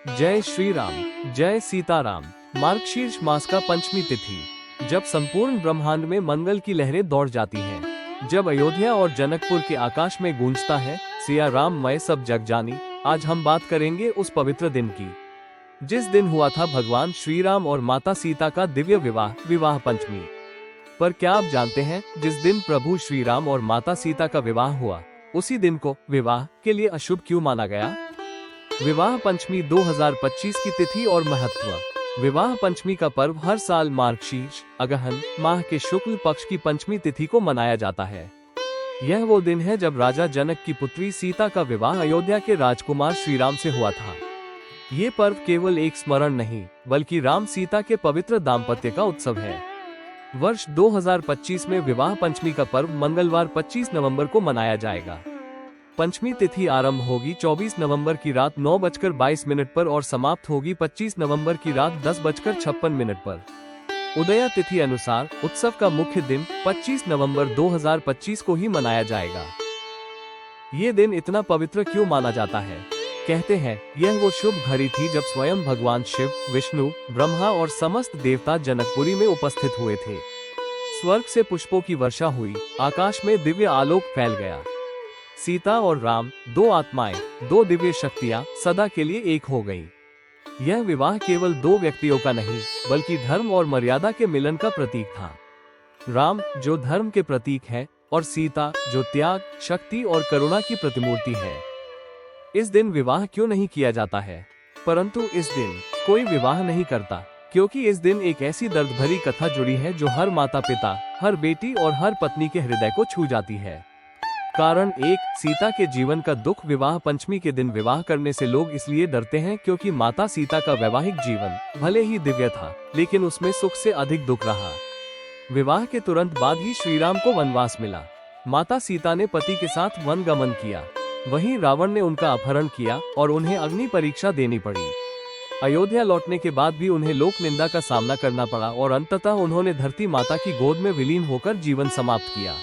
जय श्री राम, जय सीताराम। मार्गशीर्ष मास का पंचमी तिथि, जब संपूर्ण ब्रह्मांड में मंगल की लहरें दौड़ जाती हैं, जब अयोध्या और जनकपुर के आकाश में गूंजता है सिया राम मैं सब जग जानी। आज हम बात करेंगे उस पवित्र दिन की, जिस दिन हुआ था भगवान श्री राम और माता सीता का दिव्य विवाह, विवाह पंचमी। पर क्या आप जानते हैं, जिस दिन प्रभु श्री राम और माता सीता का विवाह हुआ, उसी दिन को विवाह के लिए अशुभ क्यों माना गया? विवाह पंचमी 2025 की तिथि और महत्व। विवाह पंचमी का पर्व हर साल मार्गशीर्ष अगहन माह के शुक्ल पक्ष की पंचमी तिथि को मनाया जाता है। यह वो दिन है जब राजा जनक की पुत्री सीता का विवाह अयोध्या के राजकुमार श्री राम से हुआ था। ये पर्व केवल एक स्मरण नहीं, बल्कि राम सीता के पवित्र दाम्पत्य का उत्सव है। वर्ष 2025 में विवाह पंचमी का पर्व मंगलवार 25 नवंबर को मनाया जाएगा। पंचमी तिथि आरंभ होगी 24 नवंबर की रात 9:22 पर और समाप्त होगी 25 नवंबर की रात 10:56 पर। उदया तिथि अनुसार उत्सव का मुख्य दिन 25 नवंबर 2025 को ही मनाया जाएगा। ये दिन इतना पवित्र क्यों माना जाता है? कहते हैं यह वो शुभ घड़ी थी जब स्वयं भगवान शिव, विष्णु, ब्रह्मा और समस्त देवता जनकपुरी में उपस्थित हुए थे। स्वर्ग से पुष्पों की वर्षा हुई, आकाश में दिव्य आलोक फैल गया। सीता और राम, दो आत्माएं, दो दिव्य शक्तियां सदा के लिए एक हो गईं। यह विवाह केवल दो व्यक्तियों का नहीं, बल्कि धर्म और मर्यादा के मिलन का प्रतीक था। राम जो धर्म के प्रतीक है और सीता जो त्याग, शक्ति और करुणा की प्रतिमूर्ति है। इस दिन विवाह क्यों नहीं किया जाता है? परंतु इस दिन कोई विवाह नहीं करता, क्योंकि इस दिन एक ऐसी दर्द भरी कथा जुड़ी है जो हर माता पिता, हर बेटी और हर पत्नी के हृदय को छू जाती है। कारण एक, सीता के जीवन का दुख। विवाह पंचमी के दिन विवाह करने से लोग इसलिए डरते हैं क्योंकि माता सीता का वैवाहिक जीवन भले ही दिव्य था, लेकिन उसमें सुख से अधिक दुख रहा। विवाह के तुरंत बाद ही श्री राम को वनवास मिला। माता सीता ने पति के साथ वन गमन किया, वहीं रावण ने उनका अपहरण किया और उन्हें अग्नि परीक्षा देनी पड़ी। अयोध्या लौटने के बाद भी उन्हें लोक निंदा का सामना करना पड़ा और अंततः उन्होंने धरती माता की गोद में विलीन होकर जीवन समाप्त किया।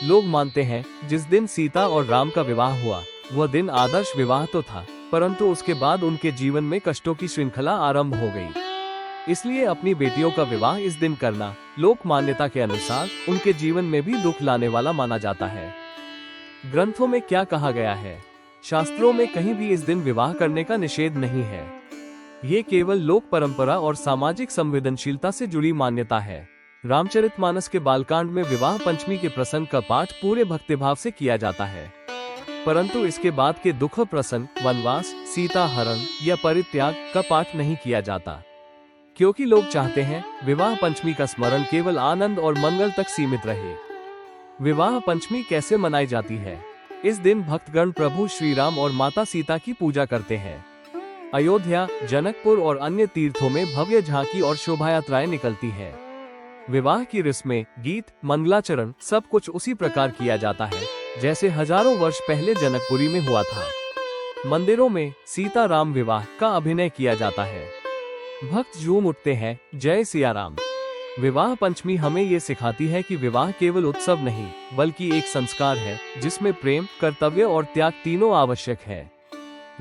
लोग मानते हैं जिस दिन सीता और राम का विवाह हुआ, वह दिन आदर्श विवाह तो था, परंतु उसके बाद उनके जीवन में कष्टों की श्रृंखला आरंभ हो गई। इसलिए अपनी बेटियों का विवाह इस दिन करना लोक मान्यता के अनुसार उनके जीवन में भी दुख लाने वाला माना जाता है। ग्रंथों में क्या कहा गया है? शास्त्रों में कहीं भी इस दिन विवाह करने का निषेध नहीं है। ये केवल लोक परंपरा और सामाजिक संवेदनशीलता से जुड़ी मान्यता है। रामचरितमानस के बालकांड में विवाह पंचमी के प्रसंग का पाठ पूरे भक्तिभाव से किया जाता है, परंतु इसके बाद के दुख प्रसंग, वनवास, सीता हरण या परित्याग का पाठ नहीं किया जाता, क्योंकि लोग चाहते हैं विवाह पंचमी का स्मरण केवल आनंद और मंगल तक सीमित रहे। विवाह पंचमी कैसे मनाई जाती है? इस दिन भक्तगण प्रभु श्री राम और माता सीता की पूजा करते हैं। अयोध्या, जनकपुर और अन्य तीर्थों में भव्य झांकी और शोभा यात्राएं निकलती है। विवाह की रस्में, गीत, मंगलाचरण सब कुछ उसी प्रकार किया जाता है जैसे हजारों वर्ष पहले जनकपुरी में हुआ था। मंदिरों में सीता राम विवाह का अभिनय किया जाता है। भक्त झूम उठते हैं, जय सिया राम। विवाह पंचमी हमें ये सिखाती है कि विवाह केवल उत्सव नहीं, बल्कि एक संस्कार है जिसमें प्रेम, कर्तव्य और त्याग तीनों आवश्यक है।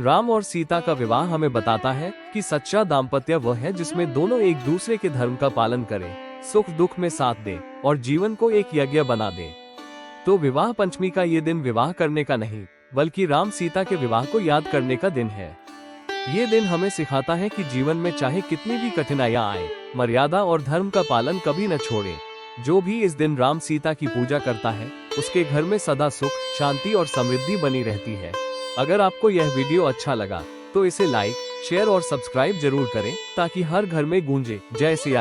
राम और सीता का विवाह हमें बताता है कि सच्चा दाम्पत्य वह है जिसमें दोनों एक दूसरे के धर्म का पालन करें, सुख दुख में साथ दे और जीवन को एक यज्ञ बना दे। तो विवाह पंचमी का ये दिन विवाह करने का नहीं, बल्कि राम सीता के विवाह को याद करने का दिन है। ये दिन हमें सिखाता है कि जीवन में चाहे कितनी भी कठिनाइयां आए, मर्यादा और धर्म का पालन कभी न छोड़े। जो भी इस दिन राम सीता की पूजा करता है, उसके घर में सदा सुख, शांति और समृद्धि बनी रहती है। अगर आपको यह वीडियो अच्छा लगा तो इसे लाइक, शेयर और सब्सक्राइब जरूर करें, ताकि हर घर में गूंजे जय सिया राम।